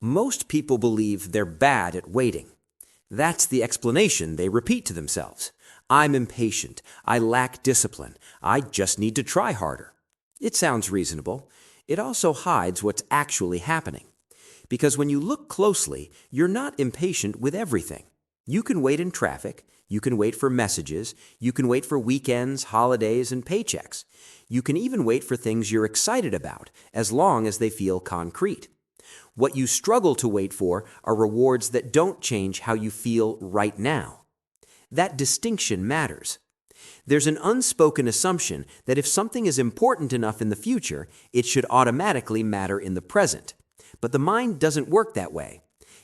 Most people believe they're bad at waiting. That's the explanation they repeat to themselves. I'm impatient. I lack discipline. I just need to try harder. It sounds reasonable. It also hides what's actually happening. Because when you look closely, you're not impatient with everything. You can wait in traffic. You can wait for messages. You can wait for weekends, holidays, and paychecks. You can even wait for things you're excited about, as long as they feel concrete. What you struggle to wait for are rewards that don't change how you feel right now. That distinction matters. There's an unspoken assumption that if something is important enough in the future, it should automatically matter in the present. But the mind doesn't work that way.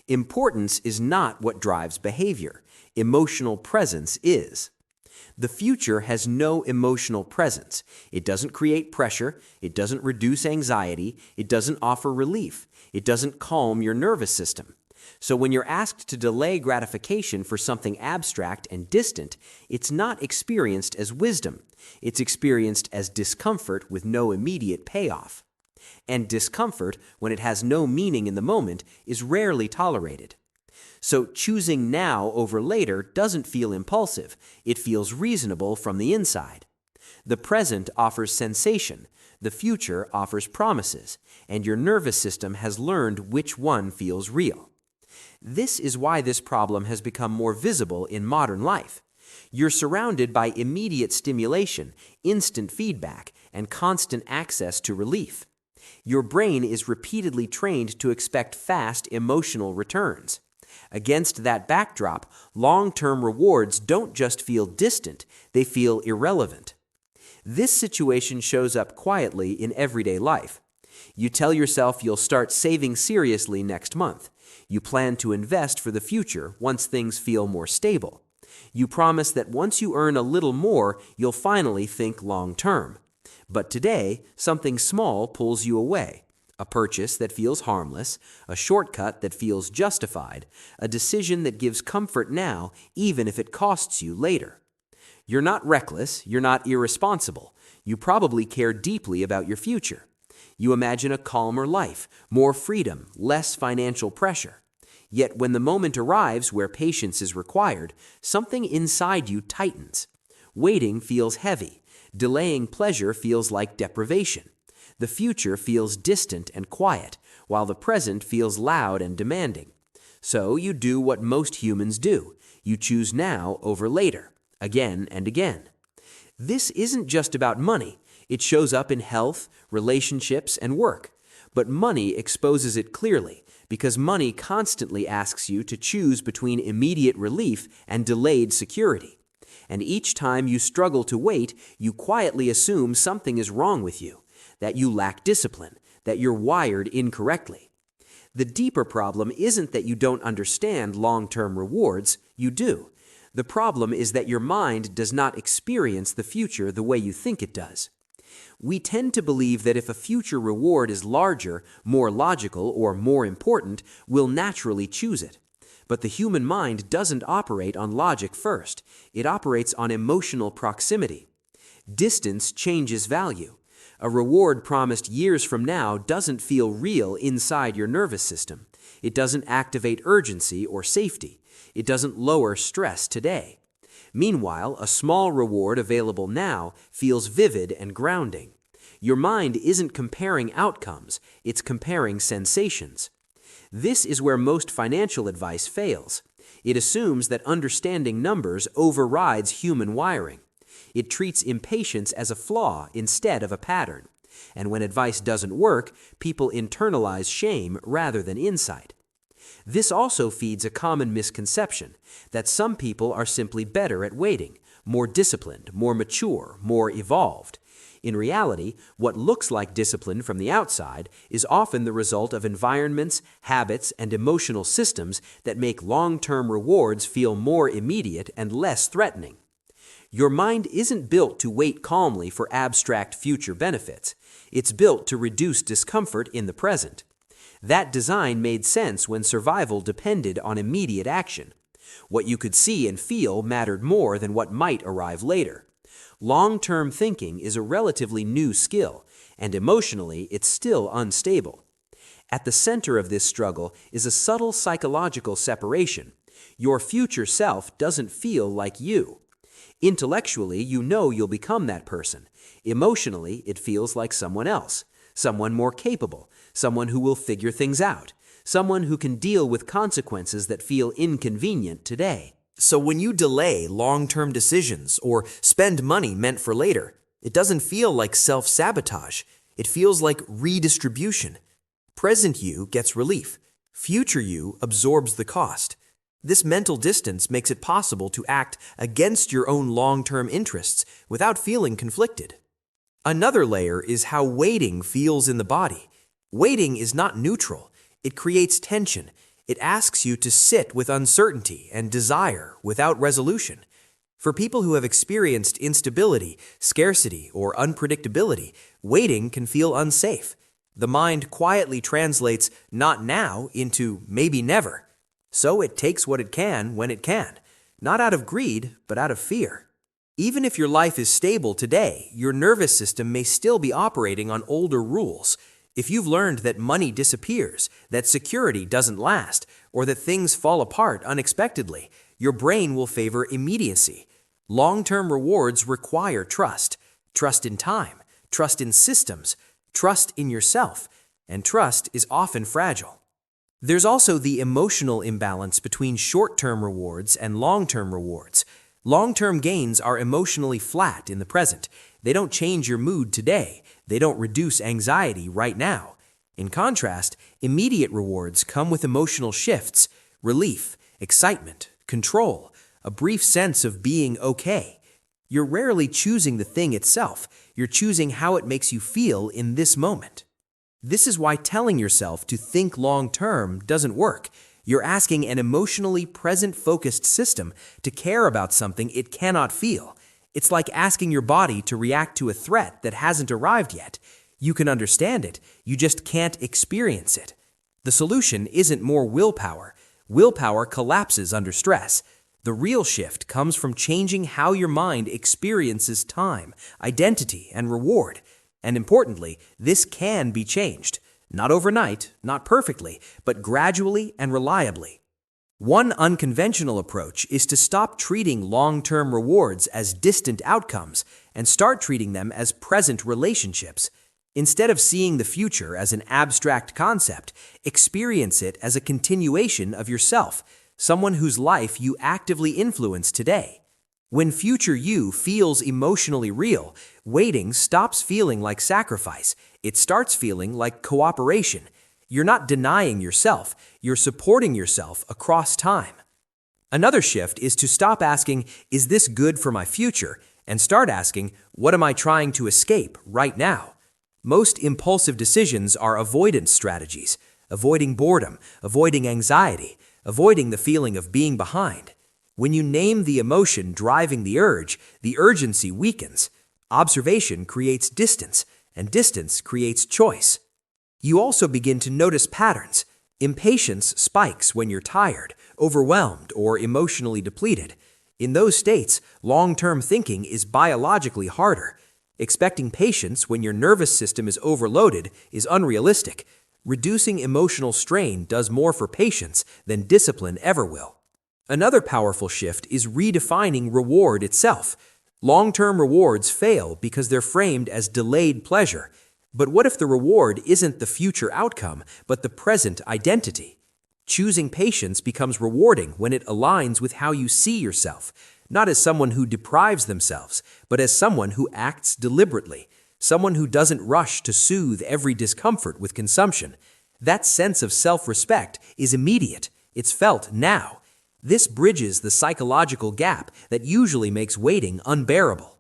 Importance is not what drives behavior. Emotional presence is. The future has no emotional presence. It doesn't create pressure. It doesn't reduce anxiety. It doesn't offer relief. It doesn't calm your nervous system. So when you're asked to delay gratification for something abstract and distant, it's not experienced as wisdom. It's experienced as discomfort with no immediate payoff. And discomfort, when it has no meaning in the moment, is rarely tolerated. So choosing now over later doesn't feel impulsive. It feels reasonable from the inside. The present offers sensation. The future offers promises. And your nervous system has learned which one feels real. This is why this problem has become more visible in modern life. You're surrounded by immediate stimulation, instant feedback, and constant access to relief. Your brain is repeatedly trained to expect fast emotional returns. Against that backdrop, long-term rewards don't just feel distant, they feel irrelevant. This situation shows up quietly in everyday life. You tell yourself you'll start saving seriously next month. You plan to invest for the future once things feel more stable. You promise that once you earn a little more, you'll finally think long-term. But today, something small pulls you away. A purchase that feels harmless, a shortcut that feels justified, a decision that gives comfort now, even if it costs you later. You're not reckless, you're not irresponsible. You probably care deeply about your future. You imagine a calmer life, more freedom, less financial pressure. Yet when the moment arrives where patience is required, something inside you tightens. Waiting feels heavy. Delaying pleasure feels like deprivation. The future feels distant and quiet, while the present feels loud and demanding. So you do what most humans do. You choose now over later, again and again. This isn't just about money. It shows up in health, relationships, and work. But money exposes it clearly, because money constantly asks you to choose between immediate relief and delayed security. And each time you struggle to wait, you quietly assume something is wrong with you, that you lack discipline, that you're wired incorrectly. The deeper problem isn't that you don't understand long-term rewards, you do. The problem is that your mind does not experience the future the way you think it does. We tend to believe that if a future reward is larger, more logical, or more important, we'll naturally choose it. But the human mind doesn't operate on logic first. It operates on emotional proximity. Distance changes value. A reward promised years from now doesn't feel real inside your nervous system. It doesn't activate urgency or safety. It doesn't lower stress today. Meanwhile, a small reward available now feels vivid and grounding. Your mind isn't comparing outcomes, it's comparing sensations. This is where most financial advice fails. It assumes that understanding numbers overrides human wiring. It treats impatience as a flaw instead of a pattern. And when advice doesn't work, people internalize shame rather than insight. This also feeds a common misconception that some people are simply better at waiting, more disciplined, more mature, more evolved. In reality, what looks like discipline from the outside is often the result of environments, habits, and emotional systems that make long-term rewards feel more immediate and less threatening. Your mind isn't built to wait calmly for abstract future benefits. It's built to reduce discomfort in the present. That design made sense when survival depended on immediate action. What you could see and feel mattered more than what might arrive later. Long-term thinking is a relatively new skill, and emotionally it's still unstable. At the center of this struggle is a subtle psychological separation. Your future self doesn't feel like you. Intellectually, you know you'll become that person. Emotionally, it feels like someone else, someone more capable, someone who will figure things out, someone who can deal with consequences that feel inconvenient today. So when you delay long-term decisions or spend money meant for later, it doesn't feel like self-sabotage. It feels like redistribution. Present you gets relief. Future you absorbs the cost. This mental distance makes it possible to act against your own long-term interests without feeling conflicted. Another layer is how waiting feels in the body. Waiting is not neutral. It creates tension. It asks you to sit with uncertainty and desire without resolution. For people who have experienced instability, scarcity, or unpredictability, waiting can feel unsafe. The mind quietly translates "not now" into "maybe never." So it takes what it can when it can, not out of greed, but out of fear. Even if your life is stable today, your nervous system may still be operating on older rules. If you've learned that money disappears, that security doesn't last, or that things fall apart unexpectedly, your brain will favor immediacy. Long-term rewards require trust. Trust in time, trust in systems, trust in yourself, and trust is often fragile. There's also the emotional imbalance between short-term rewards and long-term rewards. Long-term gains are emotionally flat in the present. They don't change your mood today. They don't reduce anxiety right now. In contrast, immediate rewards come with emotional shifts, relief, excitement, control, a brief sense of being okay. You're rarely choosing the thing itself. You're choosing how it makes you feel in this moment. This is why telling yourself to think long-term doesn't work. You're asking an emotionally present-focused system to care about something it cannot feel. It's like asking your body to react to a threat that hasn't arrived yet. You can understand it, you just can't experience it. The solution isn't more willpower. Willpower collapses under stress. The real shift comes from changing how your mind experiences time, identity, and reward. And importantly, this can be changed. Not overnight, not perfectly, but gradually and reliably. One unconventional approach is to stop treating long-term rewards as distant outcomes and start treating them as present relationships. Instead of seeing the future as an abstract concept, experience it as a continuation of yourself, someone whose life you actively influence today. When future you feels emotionally real, waiting stops feeling like sacrifice. It starts feeling like cooperation. You're not denying yourself, you're supporting yourself across time. Another shift is to stop asking, "Is this good for my future?" and start asking, "What am I trying to escape right now?" Most impulsive decisions are avoidance strategies, avoiding boredom, avoiding anxiety, avoiding the feeling of being behind. When you name the emotion driving the urgency weakens. Observation creates distance, and distance creates choice. You also begin to notice patterns. Impatience spikes when you're tired, overwhelmed, or emotionally depleted. In those states, long-term thinking is biologically harder. Expecting patience when your nervous system is overloaded is unrealistic. Reducing emotional strain does more for patience than discipline ever will. Another powerful shift is redefining reward itself. Long-term rewards fail because they're framed as delayed pleasure. But what if the reward isn't the future outcome, but the present identity? Choosing patience becomes rewarding when it aligns with how you see yourself, not as someone who deprives themselves, but as someone who acts deliberately, someone who doesn't rush to soothe every discomfort with consumption. That sense of self-respect is immediate. It's felt now. This bridges the psychological gap that usually makes waiting unbearable.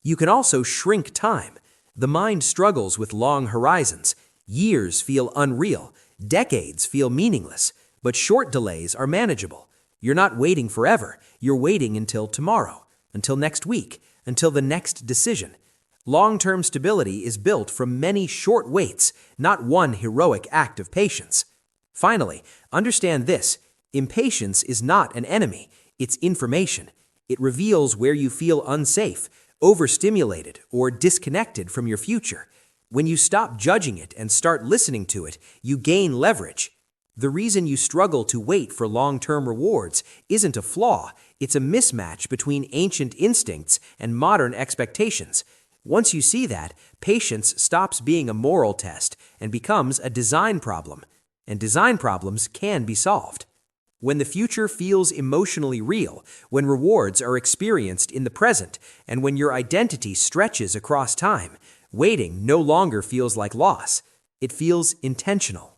You can also shrink time. The mind struggles with long horizons. Years feel unreal. Decades feel meaningless. But short delays are manageable. You're not waiting forever. You're waiting until tomorrow, until next week, until the next decision. Long-term stability is built from many short waits, not one heroic act of patience. Finally, understand this. Impatience is not an enemy, it's information. It reveals where you feel unsafe, overstimulated, or disconnected from your future. When you stop judging it and start listening to it, you gain leverage. The reason you struggle to wait for long-term rewards isn't a flaw, it's a mismatch between ancient instincts and modern expectations. Once you see that, patience stops being a moral test and becomes a design problem. And design problems can be solved. When the future feels emotionally real, when rewards are experienced in the present, and when your identity stretches across time, waiting no longer feels like loss. It feels intentional.